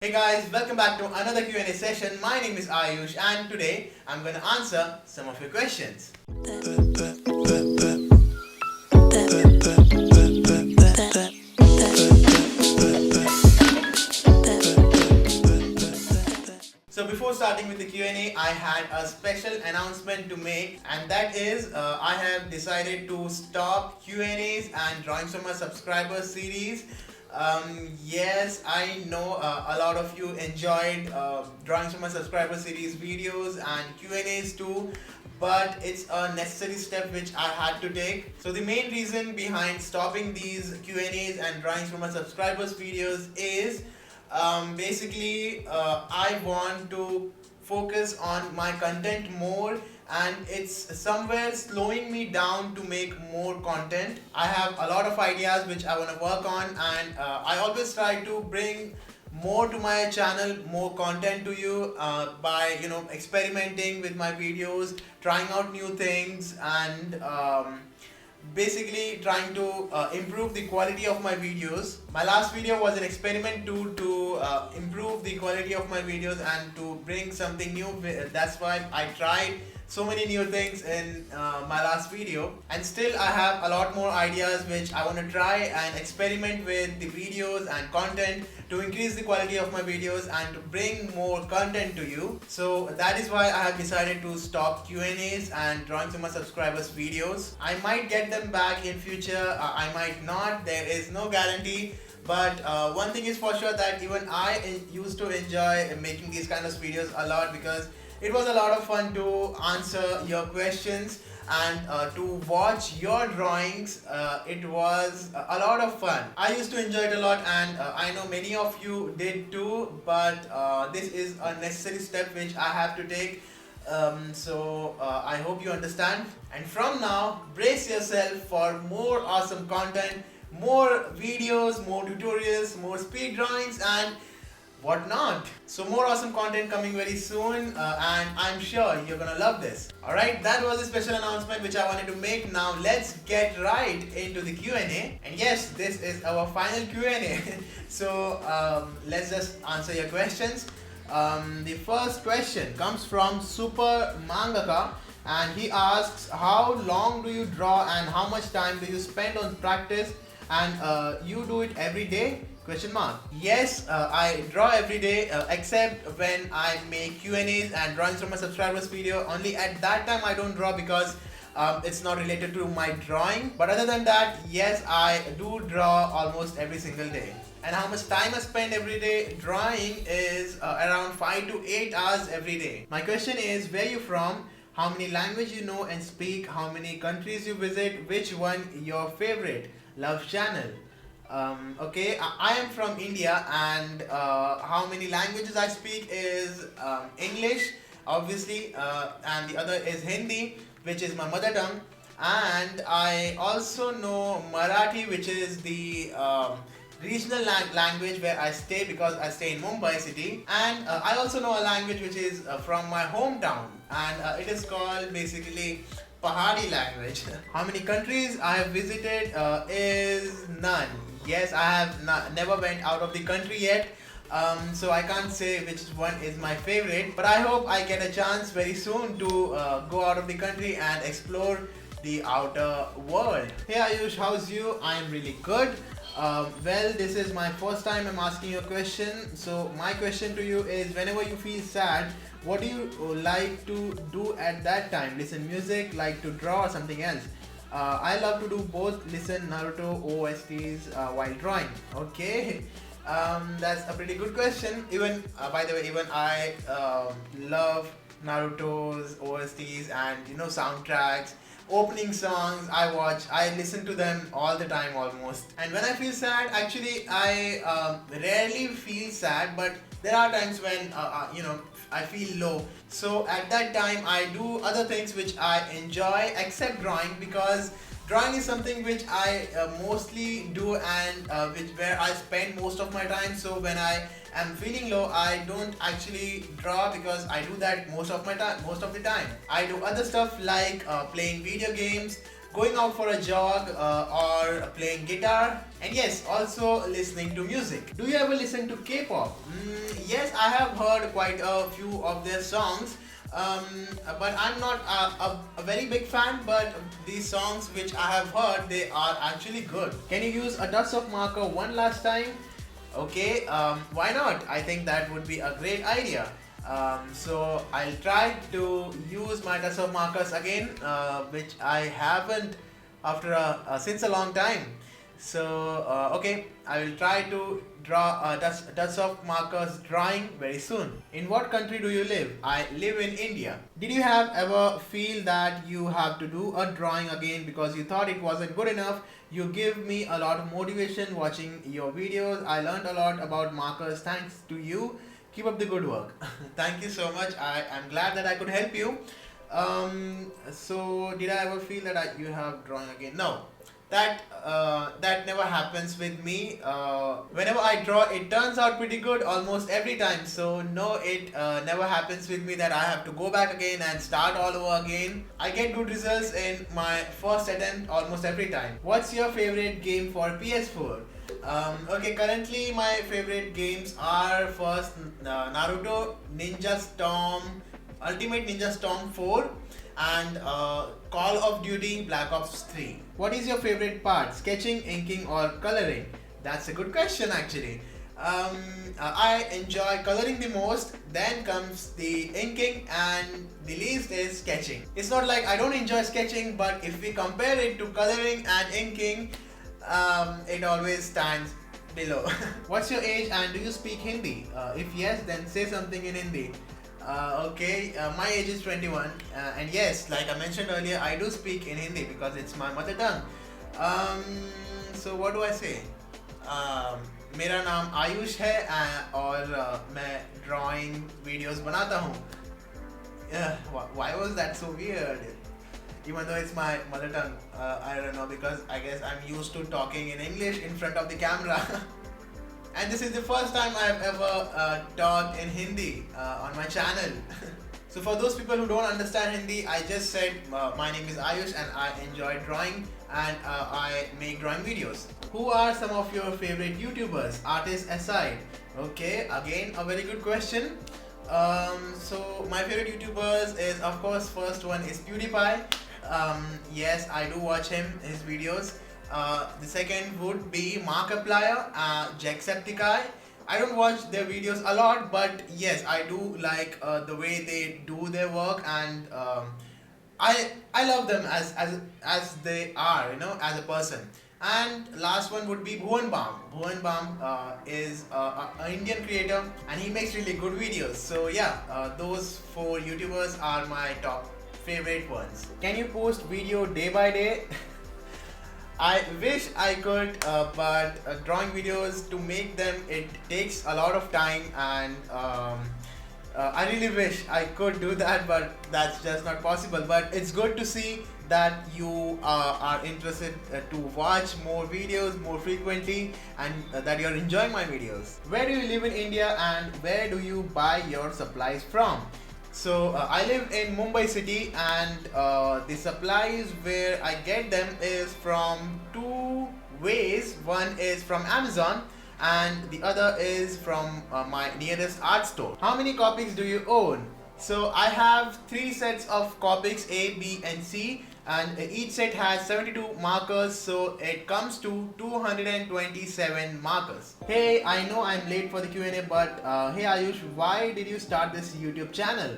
Hey guys, welcome back to another Q&A session. My name is Aayush and today I'm going to answer some of your questions. So before starting with the Q&A, I had a special announcement to make, and that is I have decided to stop Q&As and drawings from my subscribers series. Yes, I know a lot of you enjoyed drawings from my subscriber series videos and Q&As too, but it's a necessary step which I had to take. So the main reason behind stopping these Q&As and drawings from my subscribers videos is I want to focus on my content more, and it's somewhere slowing me down to make more content. I have a lot of ideas which I want to work on, and I always try to bring more to my channel, more content to you by experimenting with my videos, trying out new things, and basically trying to improve the quality of my videos. My last video was an experiment to improve the quality of my videos and to bring something new. That's why I tried so many new things in my last video, and still I have a lot more ideas which I want to try and experiment with the videos and content to increase the quality of my videos and to bring more content to you. So that is why I have decided to stop Q&As and drawings to my subscribers videos. I might get them back in future, I might not, there is no guarantee. But one thing is for sure, that even I used to enjoy making these kind of videos a lot, because it was a lot of fun to answer your questions and to watch your drawings. It was a lot of fun. I used to enjoy it a lot, and I know many of you did too, but this is a necessary step which I have to take. I hope you understand. And from now, brace yourself for more awesome content, more videos, more tutorials, more speed drawings and whatnot. So more awesome content coming very soon, and I'm sure you're gonna love this. Alright, that was a special announcement which I wanted to make. Now let's get right into the Q&A. And yes, this is our final Q&A. So let's just answer your questions. The first question comes from Super Mangaka, and he asks, how long do you draw and how much time do you spend on practice, and you do it every day? Question mark. Yes, I draw every day except when I make Q&As and drawings from my subscribers video. Only at that time I don't draw, because it's not related to my drawing. But other than that, yes, I do draw almost every single day. And how much time I spend every day drawing is around 5 to 8 hours every day. My question is, where you from? How many languages you know and speak? How many countries you visit? Which one your favorite? Love channel. Okay, I am from India, and how many languages I speak is English, obviously, and the other is Hindi, which is my mother tongue, and I also know Marathi, which is the regional language where I stay, because I stay in Mumbai city, and I also know a language which is from my hometown, and it is called basically Pahari language. How many countries I have visited is none. Yes, I have never went out of the country yet, so I can't say which one is my favorite, but I hope I get a chance very soon to go out of the country and explore the outer world. Hey Ayush, how's you? I'm really good. Well, this is my first time I'm asking you a question. So my question to you is, whenever you feel sad, what do you like to do at that time? Listen music, like to draw, or something else? I love to do both, listen Naruto OSTs while drawing. Okay, that's a pretty good question. Even by the way, even I love Naruto's OSTs and soundtracks, opening songs. I listen to them all the time almost. And when I feel sad, actually I rarely feel sad, but there are times when I feel low. So at that time I do other things which I enjoy except drawing, because drawing is something which I mostly do, and where I spend most of my time. So when I am feeling low, I don't actually draw, because I do that most of the time. I do other stuff like playing video games, going out for a jog, or playing guitar, and yes, also listening to music. Do you ever listen to K-pop? Yes, I have heard quite a few of their songs, um, but I'm not a very big fan, but these songs which I have heard, they are actually good. Can you use a touch of marker one last time? Okay, why not? I think that would be a great idea. So I'll try to use my tussle markers again, which I haven't after since a long time. So okay, I will try to draw a touch of markers drawing very soon. In what country do you live? I live in India. Did you have ever feel that you have to do a drawing again because you thought it wasn't good enough? You give me a lot of motivation watching your videos. I learned a lot about markers thanks to you. Keep up the good work. Thank you so much. I'm glad that I could help you. So did I ever feel that you have drawing again? No, that never happens with me. Whenever I draw, it turns out pretty good almost every time. So no, it never happens with me that I have to go back again and start all over again. I get good results in my first attempt almost every time. What's your favorite game for PS4? Okay, currently my favorite games are first Naruto, Ninja Storm, Ultimate Ninja Storm 4, and Call of Duty Black Ops 3. What is your favorite part? Sketching, inking, or coloring? That's a good question actually. I enjoy coloring the most, then comes the inking, and the least is sketching. It's not like I don't enjoy sketching, but if we compare it to coloring and inking, it always stands below. What's your age and do you speak Hindi? If yes, then say something in Hindi. Okay, my age is 21, and yes, like I mentioned earlier, I do speak in Hindi because it's my mother tongue. So what do I say? मेरा नाम आयुष है और मैं drawing videos बनाता हूँ. Why was that so weird? Even though it's my mother tongue, I don't know, because I guess I'm used to talking in English in front of the camera. And this is the first time I've ever talked in Hindi on my channel. So for those people who don't understand Hindi, I just said my name is Ayush and I enjoy drawing and I make drawing videos. Who are some of your favorite YouTubers, artists aside? Okay, again a very good question. So my favorite YouTubers is, of course, first one is PewDiePie. Yes, I do watch his videos. The second would be Markiplier, Jacksepticeye. I don't watch their videos a lot, but yes, I do like the way they do their work, and I love them as they are, you know, as a person. And last one would be Bhuvan Bam. Bhuvan Bam is an Indian creator and he makes really good videos. So yeah, those 4 YouTubers are my top favorite ones. Can you post video day by day? I wish I could, but drawing videos, to make them, it takes a lot of time, and I really wish I could do that, but that's just not possible. But it's good to see that you are interested to watch more videos more frequently, and that you're enjoying my videos. Where do you live in India and where do you buy your supplies from? So I live in Mumbai city, and the supplies where I get them is from 2 ways. One is from Amazon and the other is from my nearest art store. How many copies do you own? So I have 3 sets of Copics A, B and C, and each set has 72 markers, so it comes to 227 markers. Hey, I know I'm late for the Q&A, but hey Ayush, why did you start this YouTube channel?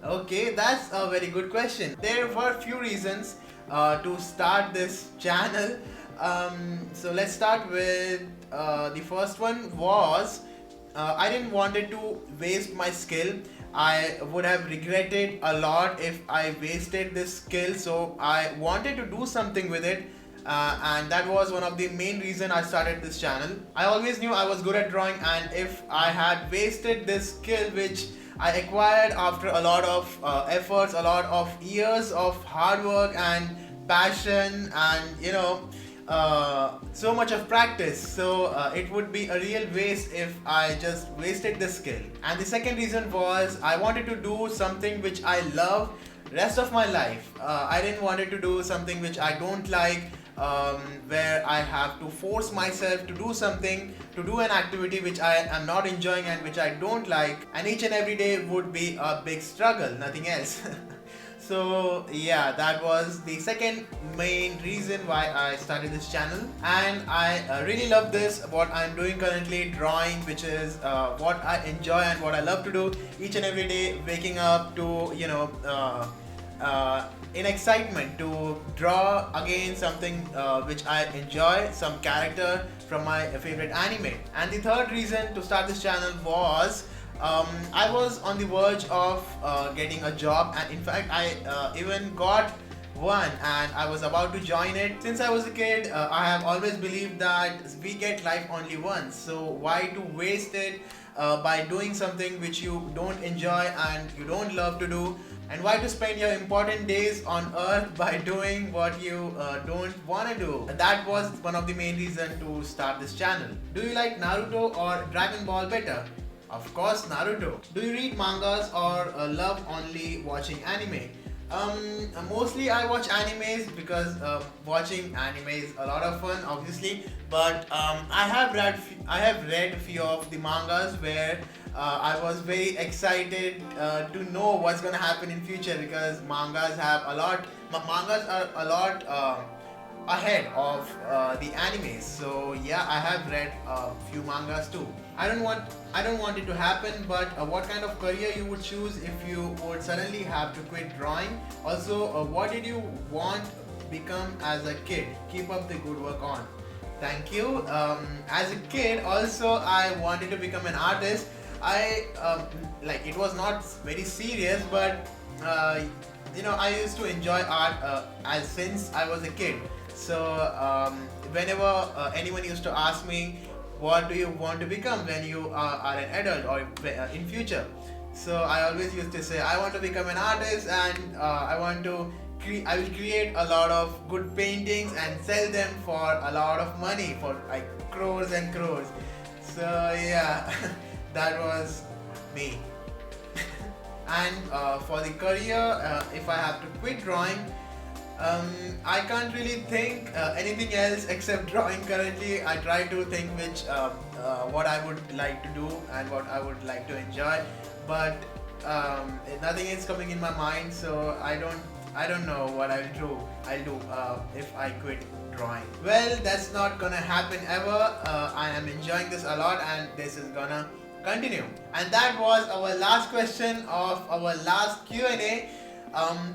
Okay, that's a very good question. There were few reasons to start this channel. So let's start with the first one was I didn't wanted to waste my skill. I would have regretted a lot if I wasted this skill, so I wanted to do something with it, and that was one of the main reason I started this channel. I always knew I was good at drawing, and if I had wasted this skill which I acquired after a lot of efforts, a lot of years of hard work and passion, and you know, so much of practice, so it would be a real waste if I just wasted this skill. And the second reason was I wanted to do something which I love, rest of my life. I didn't wanted to do something which I don't like, where I have to force myself to do something, to do an activity which I am not enjoying and which I don't like, and each and every day would be a big struggle, nothing else. So yeah, that was the second main reason why I started this channel, and I really love this, what I'm doing currently, drawing, which is what I enjoy and what I love to do each and every day, waking up to in excitement to draw again something which I enjoy, some character from my favorite anime. And the third reason to start this channel was I was on the verge of getting a job, and in fact I even got one, and I was about to join it. Since I was a kid, I have always believed that we get life only once, so why to waste it by doing something which you don't enjoy and you don't love to do, and why to spend your important days on earth by doing what you don't want to do. And that was one of the main reasons to start this channel. Do you like Naruto or Dragon Ball better? Of course, Naruto. Do you read mangas or love only watching anime? Mostly I watch animes because watching anime is a lot of fun, obviously. But I have read a few of the mangas where I was very excited to know what's gonna happen in future, because mangas are a lot ahead of the animes. So yeah, I have read a few mangas too. I don't want it to happen, but what kind of career you would choose if you would suddenly have to quit drawing? Also, what did you want to become as a kid? Keep up the good work on. Thank you. As a kid, also I wanted to become an artist. I like, it was not very serious, but I used to enjoy art as since I was a kid. So whenever anyone used to ask me, what do you want to become when you are an adult or in future? So I always used to say I want to become an artist, and I will create a lot of good paintings and sell them for a lot of money, for like crores and crores. So yeah, that was me. And for the career, if I have to quit drawing, I can't really think anything else except drawing currently. I try to think what I would like to do and what I would like to enjoy, but nothing is coming in my mind, so I don't know what I'll do if I quit drawing. Well, that's not gonna happen ever. I am enjoying this a lot, and this is gonna continue. And that was our last question of our last Q&A.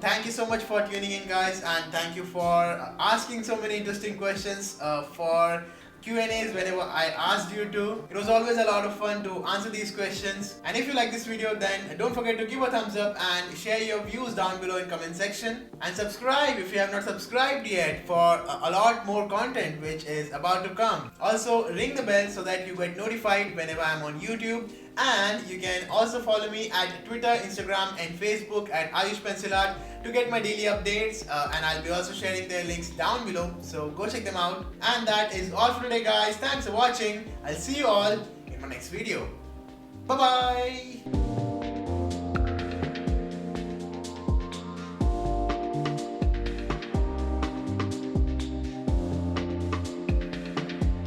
Thank you so much for tuning in, guys, and thank you for asking so many interesting questions for Q&As whenever I asked you to. It was always a lot of fun to answer these questions. And if you like this video, then don't forget to give a thumbs up and share your views down below in comment section, and subscribe if you have not subscribed yet for a lot more content which is about to come. Also ring the bell so that you get notified whenever I'm on YouTube. And you can also follow me at Twitter, Instagram and Facebook at Aayush Pencilart to get my daily updates, and I'll be also sharing their links down below, so go check them out. And that is all for today, guys. Thanks for watching. I'll see you all in my next video. Bye bye.